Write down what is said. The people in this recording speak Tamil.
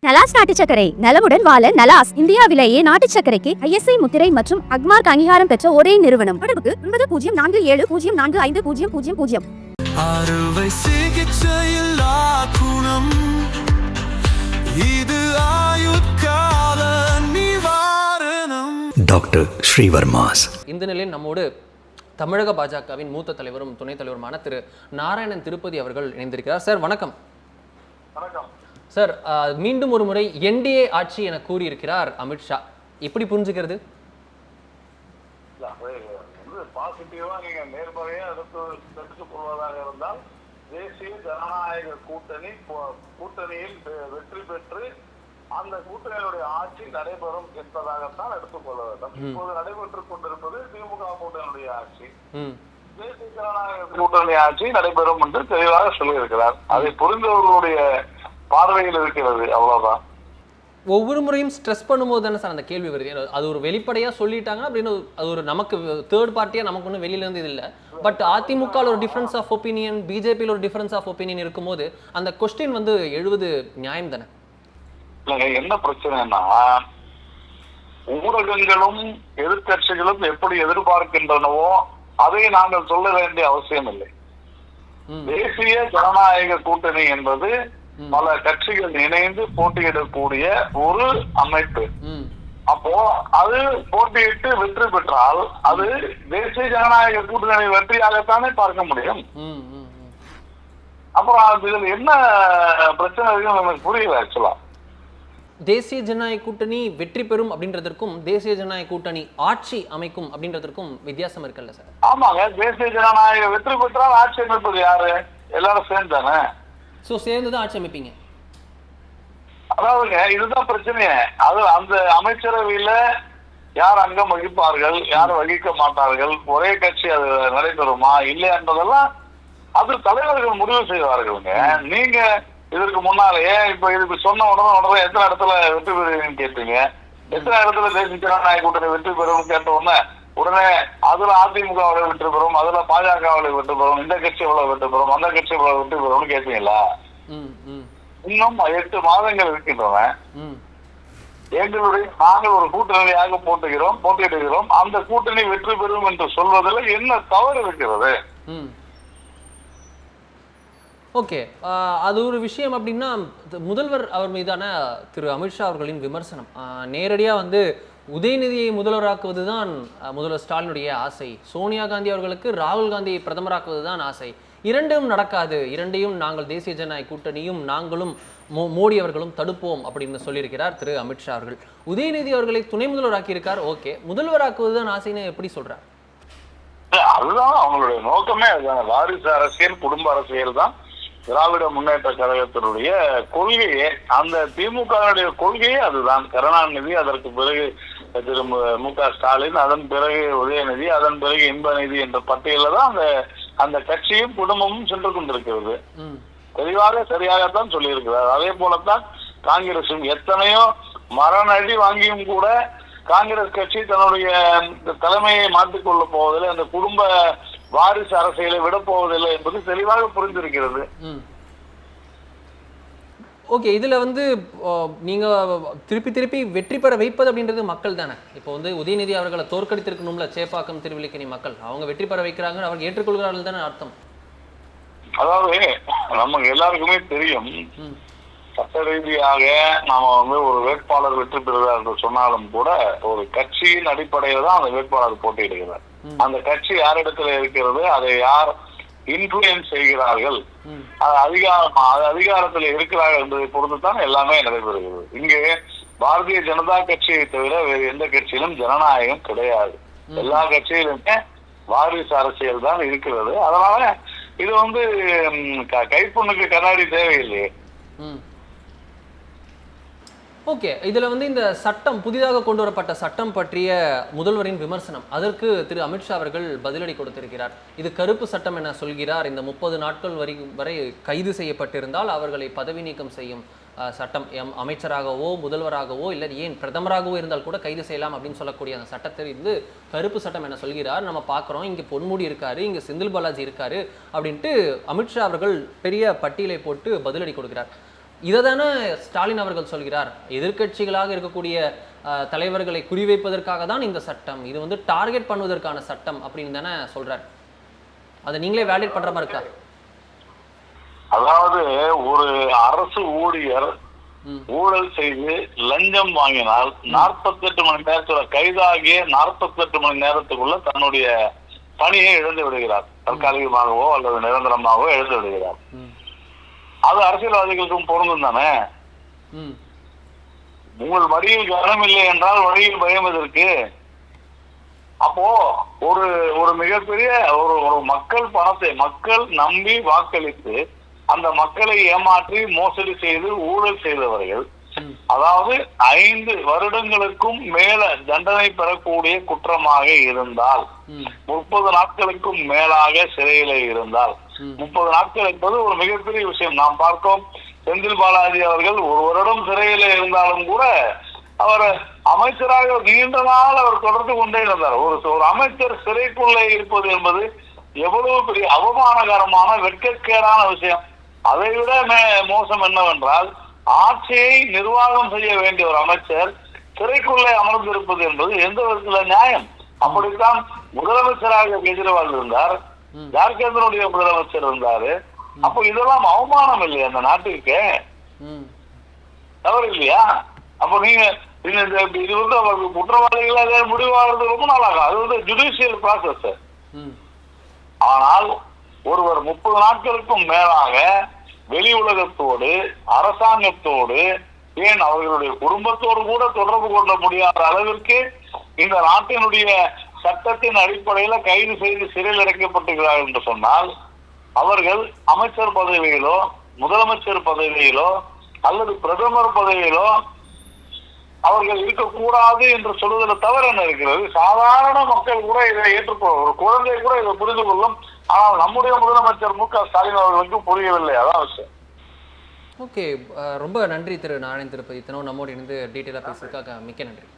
நலாஸ் நாட்டு சர்க்கரை நலமுடன் வாழ நலாஸ் இந்தியாவிலேயே நாட்டு சர்க்கரைக்கு ISI முத்திரை மற்றும் அக்மார்க் அங்கீகாரம் பெற்ற ஒரே நிறுவனம். தொடர்புக்கு 9047050000. அறுவை சிகிச்சையில்லா குணம் இது ஆயுட்கால நிவாரணம். டாக்டர் ஸ்ரீவர்மாஸ். இந்த நிலையில் நம்மோடு தமிழக பாஜகவின் மூத்த தலைவரும் துணைத் தலைவருமான திரு நாராயணன் திருப்பதி அவர்கள் இணைந்திருக்கிறார். சார் வணக்கம். வணக்கம் சார், மீண்டும் ஒரு முறை NDA ஆட்சி என கூறியிருக்கிறார் அமித்ஷா. எப்படி புரிஞ்சுக்கிறது? பாசிட்டிவா நீங்க நேர்மறையா எடுத்துக் கொள்வதாக இருந்தால் தேசிய ஜனநாயக கூட்டணியில் வெற்றி பெற்று அந்த கூட்டணியுடைய ஆட்சி நடைபெறும் என்பதாகத்தான் எடுத்துக்கொள்ள வேண்டும். இப்போது நடைபெற்றுக் கொண்டிருப்பது திமுக கூட்டணியுடைய ஆட்சி. தேசிய ஜனநாயக கூட்டணி ஆட்சி நடைபெறும் என்று தெளிவாக சொல்லியிருக்கிறார். அதை புரிந்தவர்களுடைய பார்வையில் இருக்கிறது, அவ்வளவுதான். ஒவ்வொரு முறையும் ஸ்ட்ரெஸ் பண்ணும்போது தானே சார் அந்த கேள்வி வருது. அது ஒரு வெளிப்படையா சொல்லிட்டாங்க அப்படின்னு அது ஒரு நமக்கு தேர்ட் பார்ட்டியா நமக்கு ஒன்றும் வெளியில இருந்து இது இல்லை. பட் அதிமுக ஒரு டிஃபரன்ஸ் ஆஃப் ஒப்பீனியன், பிஜேபியில் ஒரு டிஃபரன்ஸ் ஆஃப் ஒப்பீனியன் இருக்கும்போது அந்த கொஸ்டின் வந்து எழுவது நியாயம் தானே? இல்லைங்க, என்ன பிரச்சனைன்னா ஊடகங்களும் எதிர்கட்சிகளும் எப்படி எதிர்பார்க்கின்றனவோ அதை நாங்கள் சொல்ல வேண்டிய அவசியம் இல்லை. தேசிய ஜனநாயக கூட்டணி என்பது பல கட்சிகள் இணைந்து போட்டியிடக்கூடிய ஒரு அமைப்பு. அப்போ அது போட்டியிட்டு வெற்றி பெற்றால் அது தேசிய ஜனநாயக கூட்டணி வெற்றியாகத்தானே பார்க்க முடியும். அப்புறம் இதுல என்ன பிரச்சனை இருக்குன்னு எனக்கு புரியல. ஆக்சுவலா தேசிய ஜனநாயக கூட்டணி வெற்றி பெறும் அப்படின்றதற்கும் தேசிய ஜனநாயக கூட்டணி ஆட்சி அமைக்கும் அப்படின்றதற்கும் வித்தியாசம் இருக்குல்ல சார்? ஆமாங்க, தேசிய ஜனநாயக வெற்றி பெற்றால் ஆட்சி அமைப்பது யாரு? எல்லாரும் சேர்ந்து தானே. சோ சேர்ந்துதான் ஆட்சி அமைப்பீங்க. அதாவதுங்க, இதுதான் பிரச்சனையே. அது அந்த அமைச்சரவையில யார் அங்கம் வகிப்பார்கள், யார் வகிக்க மாட்டார்கள், ஒரே கட்சி அது நடைபெறுமா இல்லையா என்பதெல்லாம் அது தலைவர்கள் முடிவு செய்வார்களுங்க. நீங்க இதற்கு முன்னாலேயே இப்ப இதுக்கு சொன்ன உடனே எத்தனை இடத்துல வெற்றி பெறுவீங்கன்னு கேட்பீங்க. எத்தனை இடத்துல தேசிய ஜனநாயக கூட்டணி வெற்றி பெறும் கேட்ட உடனே அதுல அதிமுக வெற்றி பெறும், அதுல பாஜக வெற்றி பெறும், இந்த கட்சி எவ்வளவு வெற்றி பெறும், அந்த கட்சி எவ்வளவு வெற்றி பெறும்னு கேட்பீங்களா? இன்னும் 8 மாதங்கள் இருக்கின்றன. நாங்கள் ஒரு கூட்டணியாக போட்டியிடுகிறோம். அந்த கூட்டணி வெற்றி பெறும் என்று சொல்வதில் என்ன தவறு இருக்கிறது? ஓகே, அது ஒரு விஷயம். அப்படின்னா முதல்வர் அவர் மீதான திரு அமித்ஷா அவர்களின் விமர்சனம் நேரடியாக வந்து உதயநிதியை முதல்வராக்குவது தான் முதல்வர் ஸ்டாலினுடைய ஆசை, சோனியா காந்தி அவர்களுக்கு ராகுல் காந்தியை பிரதமராக்குவது தான் ஆசை, இரண்டும் நடக்காது, இரண்டையும் நாங்கள் தேசிய ஜனநாயக கூட்டணியும் நாங்களும் மோடி அவர்களும் தடுப்போம் அப்படின்னு சொல்லியிருக்கிறார் திரு அமித்ஷா அவர்கள். உதயநிதி அவர்களை துணை முதல்வராக்கி இருக்கார். ஓகே, முதல்வராக்குவது தான் ஆசைன்னு எப்படி சொல்றார்? அதுதான் அவங்களுடைய நோக்கமே. அதுதான் வாரிசு அரசியல், குடும்ப அரசியல் தான் திராவிட முன்னேற்ற கழகத்தினுடைய கொள்கையே. அந்த திமுகவுடைய கொள்கையே அதுதான். கருணாநிதி, அதற்கு பிறகு திரு மு.க. ஸ்டாலின், அதன் பிறகு உதயநிதி, அதன் பிறகு இன்பநிதி என்ற பட்டியல தான் அந்த கட்சியும் குடும்பமும் சென்று கொண்டிருக்கிறது. தெளிவாக சரியாகத்தான் சொல்லியிருக்கிறார். அதே போலத்தான் காங்கிரசும் எத்தனையோ மரணடி வாங்கியும் கூட காங்கிரஸ் கட்சி தன்னுடைய தலைமையை மாற்றிக்கொள்ள போவதில்லை, அந்த குடும்ப வாரிசு அரசியலை விட போவதில்லை என்பது தெளிவாக புரிந்திருக்கிறது. ஓகே, இதுல வந்து நீங்க திருப்பி வெற்றி பெற வைப்பது அப்படின்றது மக்கள் தானே. இப்போ வந்து உதயநிதி அவர்களை தோற்கடித்திருக்கணும்ல சேப்பாக்கம் திருவில்லிக்கணி மக்கள், அவங்க வெற்றி பெற வைக்கிறாங்க, அவங்க ஏற்றுக்கொள்கிறார்கள் தானே அர்த்தம். அதாவது நமக்கு எல்லாருக்குமே தெரியும், சட்ட ரீதியாக நாம வந்து ஒரு வேட்பாளர் வெற்றி பெறுகிறார் என்று சொன்னாலும் கூட ஒரு கட்சியின் அடிப்படையில தான் அந்த வேட்பாளர் போட்டியிடுகிறார். அந்த கட்சி யாரிடத்துல இருக்கிறது, அதை யார் இன்ஃபுளுயன்ஸ் செய்கிறார்கள், அதிகாரத்தில் இருக்கிறார்கள் என்பதை பொறுத்துத்தான் எல்லாமே நடைபெறுகிறது. இங்கே பாரதிய ஜனதா கட்சியை தவிர வேறு எந்த கட்சியிலும் ஜனநாயகம் கிடையாது. எல்லா கட்சியிலுமே வாரிசு அரசியல் தான் இருக்கிறது. அதனால இது வந்து கைப்புண்ணுக்கு கண்ணாடி தேவையில்லையே. ஓகே, இதுல வந்து இந்த சட்டம், புதிதாக கொண்டு வரப்பட்ட சட்டம் பற்றிய முதல்வரின் விமர்சனம், அதற்கு திரு அமித்ஷா அவர்கள் பதிலடி கொடுத்திருக்கிறார். இது கருப்பு சட்டம் என சொல்கிறார். இந்த 30 நாட்கள் வரை கைது செய்யப்பட்டிருந்தால் அவர்களை பதவி நீக்கம் செய்யும் சட்டம், அமைச்சராகவோ முதல்வராகவோ இல்லை ஏன் பிரதமராகவோ இருந்தால் கூட கைது செய்யலாம் அப்படின்னு சொல்லக்கூடிய அந்த சட்டத்தை இது கருப்பு சட்டம் என சொல்கிறார். நம்ம பார்க்குறோம், இங்கே பொன்முடி இருக்காரு, இங்கே செந்தில் பாலாஜி இருக்காரு அப்படின்ட்டு அமித்ஷா அவர்கள் பெரிய பட்டியலை போட்டு பதிலடி கொடுக்கிறார். இதை தானே ஸ்டாலின் அவர்கள் சொல்கிறார். எதிர்க்கட்சிகளாக இருக்கக்கூடிய தலைவர்களை குறிவைப்பதற்காக தான் இந்த சட்டம், இது வந்து டார்கெட் பண்ணுவதற்கான சட்டம் அப்படின்னு தானே சொல்றார். அதை நீங்களே வேலிட் பண்ற மாதிரி இருக்கா? அதாவது ஒரு அரசு ஊழியர் ஊழல் செய்து லஞ்சம் வாங்கினால் 48 மணி நேரத்துல கைதாகிய 48 மணி நேரத்துக்குள்ள தன்னுடைய பணியை இழந்து விடுகிறார். தற்காலிகமாகவோ அல்லது நிரந்தரமாகவோ இழந்து விடுகிறார். அது அரசியல்வாதிகளுக்கும் பொருந்தும் தானே. உங்கள் மடியில் கவனம் இல்லை என்றால் வழியில் பயம் எதற்கு? அப்போ ஒரு ஒரு மிகப்பெரிய ஒரு மக்கள் பணத்தை மக்கள் நம்பி வாக்களித்து அந்த மக்களை ஏமாற்றி மோசடி செய்து ஊழல் செய்தவர்கள், அதாவது 5 வருடங்களுக்கும் மேல தண்டனை பெறக்கூடிய குற்றமாக இருந்தால், 30 நாட்களுக்கும் மேலாக சிறையில இருந்தால், 30 நாட்கள் என்பது ஒரு மிகப்பெரிய விஷயம். நாம் பார்த்தோம், செந்தில் பாலாஜி அவர்கள் 1 வருடம் சிறையில இருந்தாலும் கூட அவர் அமைச்சராக நீண்ட நாள் அவர் தொடர்ந்து கொண்டே இருந்தார். ஒரு அமைச்சர் சிறைக்குள்ளே இருப்பது என்பது எவ்வளவு பெரிய அவமானகரமான வெட்கக்கேடான விஷயம். அதை விட மோசம் என்னவென்றால், ஆட்சியை நிர்வாகம் செய்ய வேண்டிய ஒரு அமைச்சர் சிறைக்குள்ளே அமர்ந்திருப்பது என்பது எந்த விதத்துல நியாயம்? அப்படித்தான் முதலமைச்சராக கெஜ்ரிவால் இருந்தார், ஜார்க்கண்டினுடைய முதலமைச்சர் இருந்தாரு. அப்போ இதெல்லாம் அவமானம் இல்லையா அந்த நாட்டிற்கு? தவறு இல்லையா? அப்போ நீங்க இது வந்து அவருக்கு குற்றவாளிகளாக முடிவாகிறது ரொம்ப நாளாகும். அது வந்து ஜுடிஷியல் ப்ராசஸ். ஆனால் ஒருவர் 30 நாட்களுக்கும் மேலாக வெளி உலகத்தோடு அரசாங்கத்தோடு ஏன் அவர்களுடைய குடும்பத்தோடு கூட தொடர்பு கொள்ள முடியாத அளவிற்கு இந்த நாட்டினுடைய சட்டத்தின் அடிப்படையில கைது செய்து சிறையில் அடைக்கப்பட்டிருக்கிறார்கள் என்று சொன்னால், அவர்கள் அமைச்சர் பதவியிலோ முதலமைச்சர் பதவியிலோ அல்லது பிரதமர் பதவியிலோ அவர்கள் இருக்கக்கூடாது என்று சொல்வதில் தவறு என்ன இருக்கிறது? சாதாரண மக்கள் கூட இதை ஏற்றுக்கொள்ளும், ஒரு குழந்தை கூட இதை புரிந்து கொள்ளும். ஆனால் நம்முடைய முதலமைச்சர் மு.க. ஸ்டாலின் அவர்களுக்கு புரியவில்லை. அதான் விஷயம். ஓகே, ரொம்ப நன்றி திரு நாராயண் திருப்பதி. நம்மோடு இணைந்து டீட்டெயிலாக பேசுறதுக்காக மிக்க நன்றி.